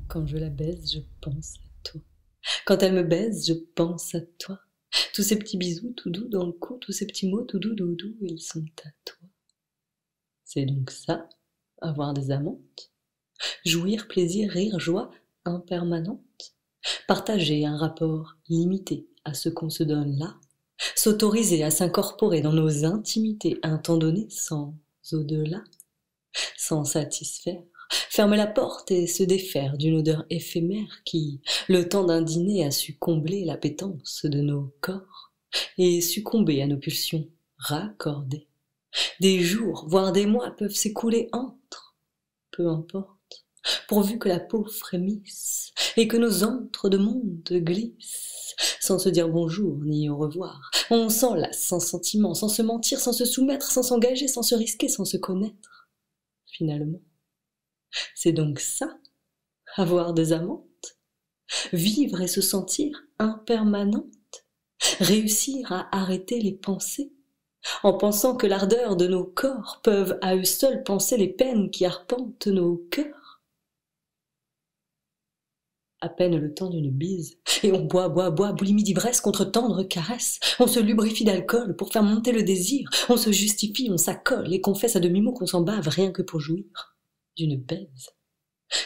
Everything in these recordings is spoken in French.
Quand je la baise, je pense à toi. Quand elle me baise, je pense à toi. Tous ces petits bisous tout doux dans le cou, tous ces petits mots tout doux, doux, doux, ils sont à toi. C'est donc ça, avoir des amantes. Jouir, plaisir, rire, joie impermanente. Partager un rapport limité à ce qu'on se donne là. S'autoriser à s'incorporer dans nos intimités un temps donné sans au-delà. Sans satisfaire. Fermer la porte et se défaire d'une odeur éphémère qui, le temps d'un dîner, a su combler l'appétence de nos corps et succomber à nos pulsions raccordées. Des jours, voire des mois peuvent s'écouler entre, peu importe, pourvu que la peau frémisse et que nos antres de monde glissent, sans se dire bonjour ni au revoir. On s'enlace sans sentiment, sans se mentir, sans se soumettre, sans s'engager, sans se risquer, sans se connaître. Finalement, c'est donc ça, avoir des amantes, vivre et se sentir impermanente, réussir à arrêter les pensées, en pensant que l'ardeur de nos corps peuvent à eux seuls penser les peines qui arpentent nos cœurs. À peine le temps d'une bise, et on boit, boulimie d'ivresse contre tendre caresse. On se lubrifie d'alcool pour faire monter le désir. On se justifie, on s'accole et confesse à demi-mot qu'on s'en bave rien que pour jouir d'une baise.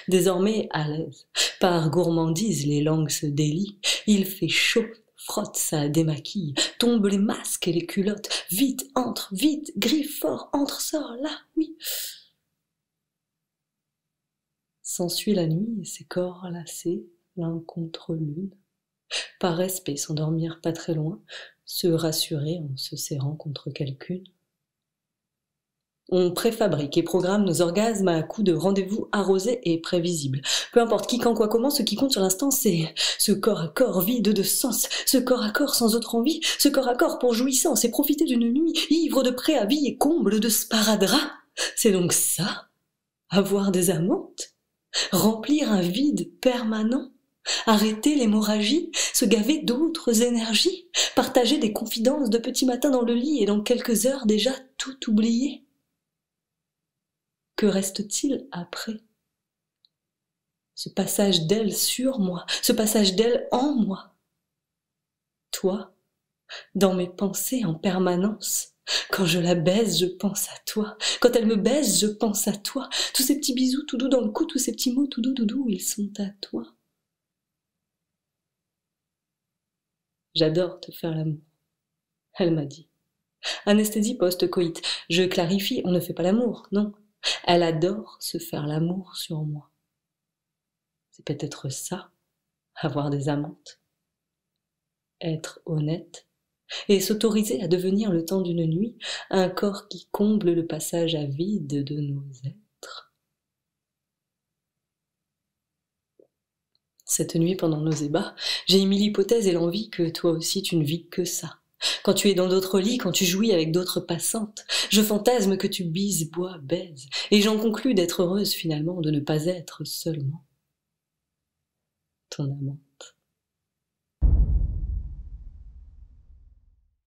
Désormais à l'aise, par gourmandise les langues se délient. Il fait chaud, frotte, ça démaquille, tombent les masques et les culottes. Vite, entre, vite, griffe fort, entre, sort, là, oui. S'ensuit la nuit et ses corps lassés, l'un contre l'une. Par respect, s'endormir pas très loin, se rassurer en se serrant contre quelqu'une. On préfabrique et programme nos orgasmes à coups de rendez-vous arrosés et prévisibles. Peu importe qui, quand, quoi, comment, ce qui compte sur l'instant, c'est ce corps à corps vide de sens, ce corps à corps sans autre envie, ce corps à corps pour jouissance et profiter d'une nuit ivre de préavis et comble de sparadrap. C'est donc ça, avoir des amantes, remplir un vide permanent, arrêter l'hémorragie, se gaver d'autres énergies, partager des confidences de petit matin dans le lit et dans quelques heures déjà tout oublier. Que reste-t-il après? Ce passage d'elle sur moi, ce passage d'elle en moi. Toi, dans mes pensées en permanence, quand je la baise, je pense à toi. Quand elle me baise, je pense à toi. Tous ces petits bisous tout doux dans le cou, tous ces petits mots tout doux, doudou, ils sont à toi. J'adore te faire l'amour, elle m'a dit. Anesthésie post-coït. Je clarifie, on ne fait pas l'amour, non. Elle adore se faire l'amour sur moi. C'est peut-être ça, avoir des amantes. Être honnête et s'autoriser à devenir le temps d'une nuit un corps qui comble le passage à vide de nos êtres. Cette nuit, pendant nos ébats, j'ai émis l'hypothèse et l'envie que toi aussi tu ne vis que ça. Quand tu es dans d'autres lits, quand tu jouis avec d'autres passantes, je fantasme que tu bises, bois, baises, et j'en conclus d'être heureuse finalement de ne pas être seulement ton amant.